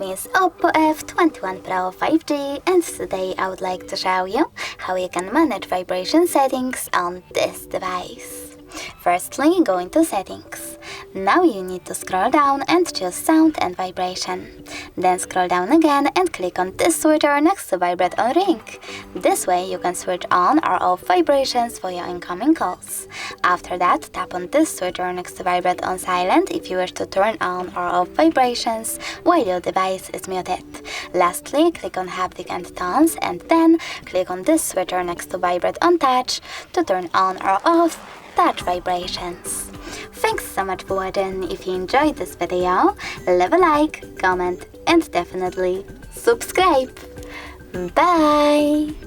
me is OPPO F21 Pro 5G, and today I would like to show you how you can manage vibration settings on this device. Firstly, go into Settings. Now you need to scroll down and choose Sound and Vibration. Then scroll down again and click on this switcher next to Vibrate on Ring. This way you can switch on or off vibrations for your incoming calls. After that, tap on this switcher next to Vibrate on Silent if you wish to turn on or off vibrations while your device is muted. Lastly, click on Haptic and Tones, and then click on this switcher next to Vibrate on Touch to turn on or off touch vibrations. Thanks so much for watching. If you enjoyed this video, leave a like, comment, and definitely subscribe. Bye!